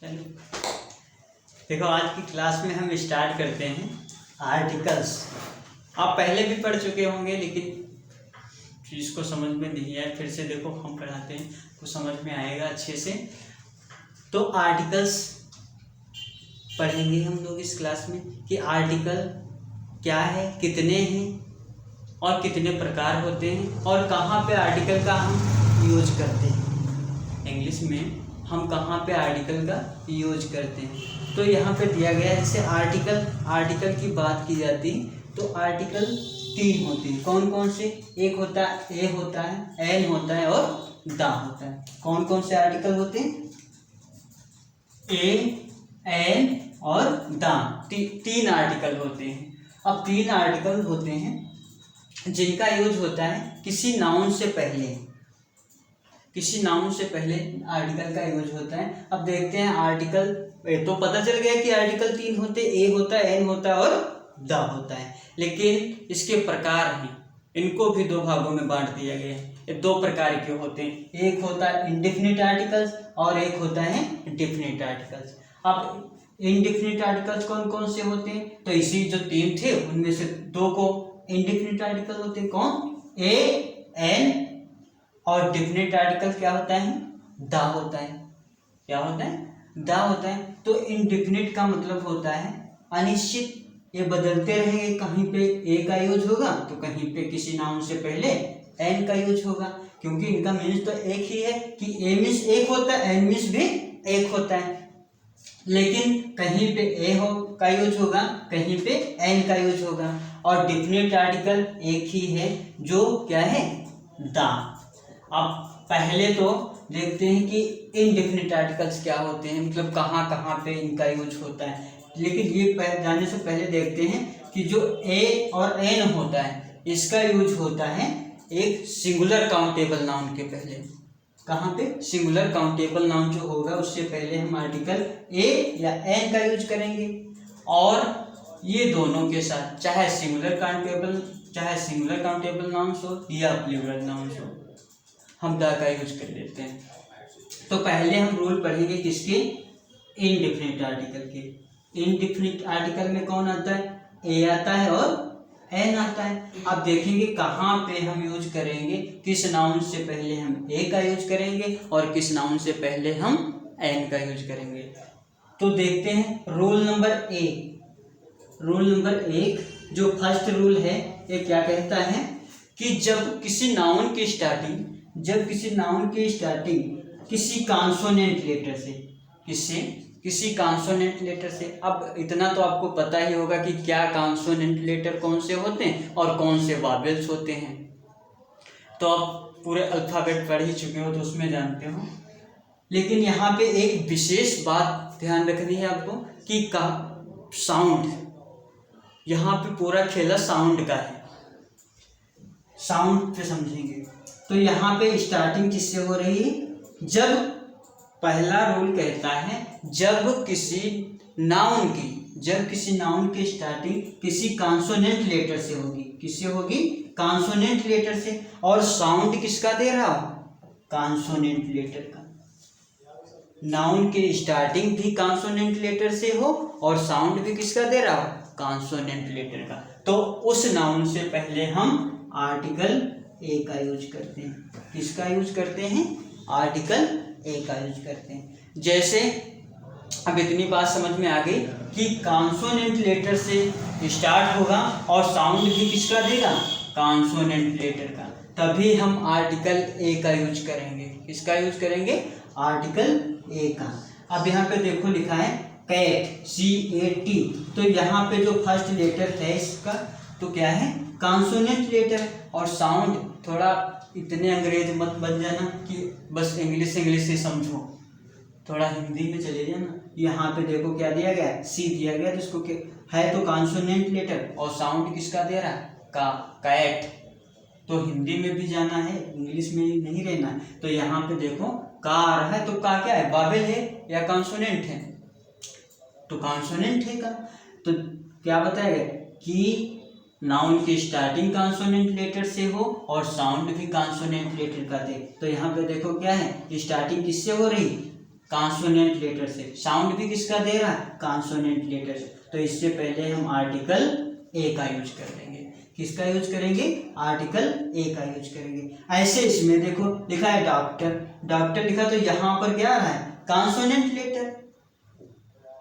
चलो देखो, आज की क्लास में हम स्टार्ट करते हैं आर्टिकल्स। आप पहले भी पढ़ चुके होंगे, लेकिन चीज़ को समझ में नहीं आया, फिर से देखो हम पढ़ाते हैं तो समझ में आएगा अच्छे से। तो आर्टिकल्स पढ़ेंगे हम लोग इस क्लास में कि आर्टिकल क्या है, कितने हैं और कितने प्रकार होते हैं, और कहाँ पे आर्टिकल का हम यूज करते हैं। इंग्लिश में हम कहाँ पे आर्टिकल का यूज करते हैं। तो यहाँ पे दिया गया है, जैसे आर्टिकल की बात की जाती तो आर्टिकल 3 होते हैं। कौन कौन से? एक होता है ए होता है, एन होता है और दा होता है। कौन कौन से आर्टिकल होते हैं? ए, एन और दा, 3 आर्टिकल होते हैं। अब 3 आर्टिकल होते हैं जिनका यूज होता है किसी नाउन से पहले, किसी नाउन से पहले आर्टिकल का यूज होता है। अब देखते हैं आर्टिकल, तो पता चल गया कि आर्टिकल 3 होते, ए होता है, एन होता है और द होता है। लेकिन इसके प्रकार हैं, इनको भी 2 भागों में बांट दिया गया है। ये 2 प्रकार के होते हैं, एक होता है इंडेफिनिट आर्टिकल्स और एक होता है डेफिनिट आर्टिकल्स। अब इंडेफिनिट आर्टिकल्स कौन कौन से होते हैं? तो इसी जो 3 थे उनमें से 2 को इंडेफिनिट आर्टिकल होते हैं। कौन? ए, एन। और डेफिनिट आर्टिकल क्या होता है? दा होता है। क्या होता है? दा होता है। तो इनडेफिनिट का मतलब होता है अनिश्चित, ये बदलते रहेंगे। कहीं पे ए का यूज होगा तो कहीं पे किसी नाउन से पहले एन का यूज होगा, क्योंकि इनका मीन्स तो एक ही है कि ए मीन्स एक होता है, एन मीन्स भी एक होता है। लेकिन कहीं पे ए हो का यूज होगा, कहीं पे एन का यूज होगा। और डेफिनिट आर्टिकल एक ही है, जो क्या है? दा। अब पहले तो देखते हैं कि इनडेफिनिट आर्टिकल्स क्या होते हैं, मतलब कहाँ कहाँ पे इनका यूज होता है। लेकिन ये जानने से पहले देखते हैं कि जो ए और एन होता है इसका यूज होता है एक सिंगुलर काउंटेबल नाउन के पहले। कहाँ पे? सिंगुलर काउंटेबल नाउन जो होगा उससे पहले हम आर्टिकल ए या एन का यूज करेंगे। और ये दोनों के साथ चाहे सिंगुलर काउंटेबल नाउन्स हो या प्लूरल नाउन्स हो, हम दा का यूज कर लेते हैं। तो पहले हम रूल पढ़ेंगे किसके? इनडेफिनिट आर्टिकल के। इनडेफिनिट आर्टिकल में कौन आता है? ए आता है और एन आता है। अब देखेंगे कहाँ पे हम यूज करेंगे, किस नाउन से पहले हम ए का यूज करेंगे और किस नाउन से पहले हम एन का यूज करेंगे। तो देखते हैं रूल नंबर 1। रूल नंबर 1 जो फर्स्ट रूल है, ये क्या कहता है कि जब किसी नाउन की स्टार्टिंग किसी कॉन्सोनेंट लेटर से, किसी कॉन्सोनेंट लेटर से। अब इतना तो आपको पता ही होगा कि क्या कॉन्सोनेंट लेटर कौन से होते हैं और कौन से वावेल्स होते हैं। तो आप पूरे अल्फ़ाबेट पढ़ ही चुके हो तो उसमें जानते हो। लेकिन यहाँ पे एक विशेष बात ध्यान रखनी है आपको कि साउंड, यहाँ पे पूरा खेला साउंड का है, साउंड पे समझेंगे। तो यहाँ पे स्टार्टिंग किससे हो रही है? जब पहला रूल कहता है जब किसी नाउन की स्टार्टिंग किसी कॉन्सोनेंट लेटर से होगी। किससे होगी? कॉन्सोनेंट लेटर से। और साउंड किसका दे रहा हो? कॉन्सोनेंट लेटर का। नाउन की स्टार्टिंग भी कॉन्सोनेंट लेटर से हो और साउंड भी किसका दे रहा हो? कॉन्सोनेंट लेटर का। तो उस नाउन से पहले हम आर्टिकल ए का यूज करते हैं। किसका यूज करते हैं? आर्टिकल ए का यूज करते हैं। जैसे अब इतनी बात समझ में आ गई कि कॉन्सोनेंट लेटर से स्टार्ट होगा और साउंड भी किसका देगा? कॉन्सोनेंट लेटर का। तभी हम आर्टिकल ए का यूज करेंगे। किसका यूज करेंगे? आर्टिकल ए का। अब यहाँ पे देखो लिखा है कैट, CAT। तो यहाँ पे जो फर्स्ट लेटर है इसका तो क्या है? Consonant letter. और साउंड, थोड़ा इतने अंग्रेज मत बन जाना कि बस इंग्लिश ही समझो, थोड़ा हिंदी में चले जाना। यहाँ पे देखो क्या दिया गया है? सी दिया गया, जिसको है तो कॉन्सोनेंट लेटर और साउंड किसका दे रहा है? कैट। तो हिंदी में भी जाना है, इंग्लिश में नहीं रहना है। तो यहाँ पे देखो का आ रहा है, तो का क्या है? वावेल है या कॉन्सोनेंट है? तो कॉन्सोनेंट है का। तो क्या बताया कि नाउन की स्टार्टिंग कॉन्सोनेंट लेटर से हो और साउंड भी कॉन्सोनेंट लेटर का दे। तो यहाँ पे देखो क्या है? स्टार्टिंग किससे हो रही? कॉन्सोनेंट लेटर से। साउंड भी किसका दे रहा है? कॉन्सोनेंट लेटर से। तो इससे पहले हम आर्टिकल ए का यूज कर लेंगे। किसका यूज करेंगे? आर्टिकल ए का यूज करेंगे। ऐसे इसमें देखो लिखा है डॉक्टर, डॉक्टर लिखा तो यहाँ पर क्या आ रहा है? Consonant letter.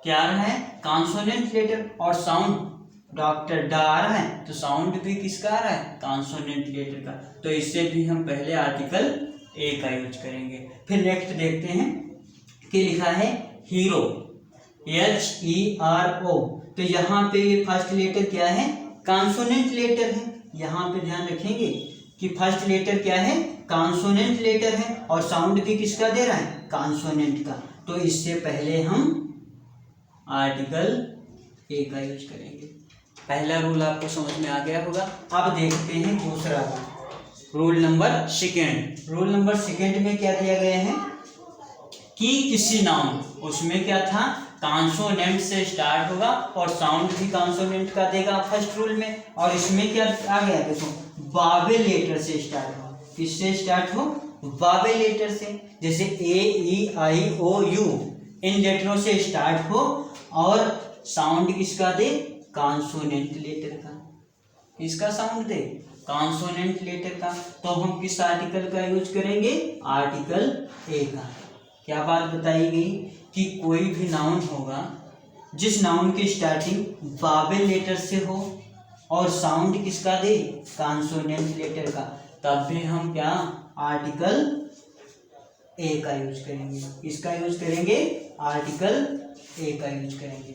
क्या आ रहा है? Consonant letter. और साउंड डॉक्टर डा आ रहा है तो साउंड भी किसका आ रहा है? कॉन्सोनेंट लेटर का। तो इससे भी हम पहले आर्टिकल ए का यूज करेंगे। फिर नेक्स्ट देखते हैं कि लिखा है हीरो, HERO। तो यहाँ पे ये फर्स्ट लेटर क्या है? कॉन्सोनेंट लेटर है। यहाँ पे ध्यान रखेंगे कि फर्स्ट लेटर क्या है? कॉन्सोनेंट लेटर है और साउंड भी किसका दे रहा है? कॉन्सोनेंट का। तो इससे पहले हम आर्टिकल ए का यूज करेंगे। पहला रूल आपको समझ में आ गया होगा। अब देखते हैं दूसरा rule number second. Rule number second में क्या दिया गया है कि किसी नाउन, उसमें क्या था? कॉन्सोनेंट से स्टार्ट होगा और साउंड भी कॉन्सोनेंट का देगा फर्स्ट रूल में। और इसमें क्या आ गया? देखो वावेल लेटर से स्टार्ट हो। किससे स्टार्ट हो? वावेल लेटर से। जैसे AEIOU इन लेटरों से स्टार्ट हो और साउंड किसका दे? कॉन्सोनेंट लेटर का। किसका साउंड दे? कॉन्सोनेंट लेटर का। तो हम किस आर्टिकल का यूज करेंगे? आर्टिकल ए का। क्या बात बताई गई कि कोई भी नाउन होगा जिस नाउन की स्टार्टिंग वावेल लेटर से हो और साउंड किसका दे? कॉन्सोनेंट लेटर का, तब भी हम क्या? आर्टिकल ए का यूज करेंगे। इसका यूज करेंगे? आर्टिकल ए का यूज करेंगे।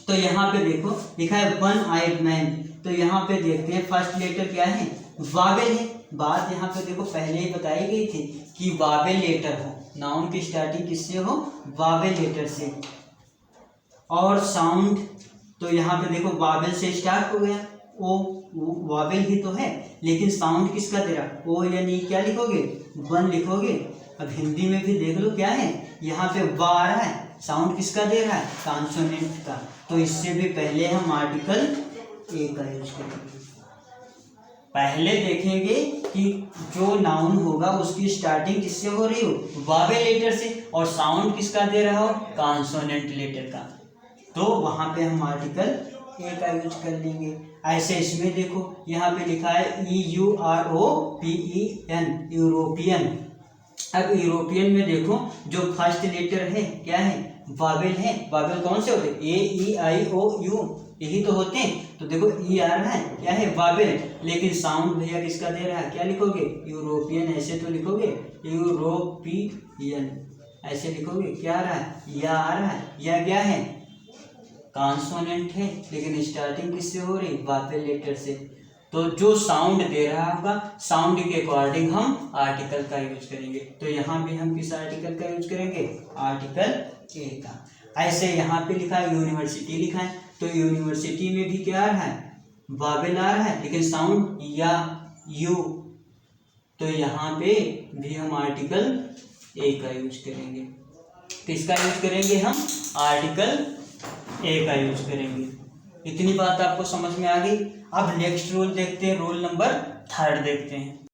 तो यहाँ पे देखो लिखा है वन आइड मैन। तो यहाँ पे देखते हैं फर्स्ट लेटर क्या है? वावेल है। बात यहाँ पे देखो पहले ही बताई गई थी कि वावेल लेटर हो, नाउन की स्टार्टिंग किससे हो? वावेल लेटर से। और साउंड तो यहाँ पे देखो वावेल से स्टार्ट हो गया। ओ वावेल ही तो है, लेकिन साउंड किसका दे रहा? ओ यानी क्या लिखोगे? वन लिखोगे। अब हिंदी में भी देख लो क्या है? यहाँ पे वा आ रहा है, साउंड किसका दे रहा है? कॉन्सोनेंट का। तो इससे भी पहले हम आर्टिकल ए का यूज करेंगे। पहले देखेंगे कि जो नाउन होगा उसकी स्टार्टिंग किससे हो रही हो? वावेल लेटर से। और साउंड किसका दे रहा हो? कॉन्सोनेंट लेटर का। तो वहां पे हम आर्टिकल ए का यूज कर लेंगे। ऐसे इसमें देखो यहाँ पे लिखा है EUROPEN, यूरोपियन। अब यूरोपियन में देखो जो फर्स्ट लेटर है क्या है? वावेल है। वावेल कौन से होते? AEIOU यही तो होते हैं। तो देखो ई आ रहा है क्या है? वावेल। लेकिन साउंड भैया किसका दे रहा है? क्या लिखोगे? यूरोपियन। ऐसे तो लिखोगे यूरोपियन, ऐसे लिखोगे। क्या आ रहा है? या आ रहा है। या क्या है? कॉन्सोनेंट है, लेकिन स्टार्टिंग किससे हो रही? वावेल लेटर से। तो जो साउंड दे रहा होगा साउंड के अकॉर्डिंग हम आर्टिकल का यूज करेंगे। तो यहाँ भी हम किस आर्टिकल का यूज करेंगे? आर्टिकल ए का। ऐसे यहाँ पे लिखा है यूनिवर्सिटी लिखा है, तो यूनिवर्सिटी में भी क्या आ रहा है? वावेल आ रहा है, लेकिन साउंड या यू। तो यहाँ पे भी हम आर्टिकल ए का यूज करेंगे। किसका यूज करेंगे? हम आर्टिकल ए का यूज करेंगे। इतनी बात आपको समझ में आ गई। अब नेक्स्ट रूल देखते हैं, रूल नंबर थर्ड देखते हैं।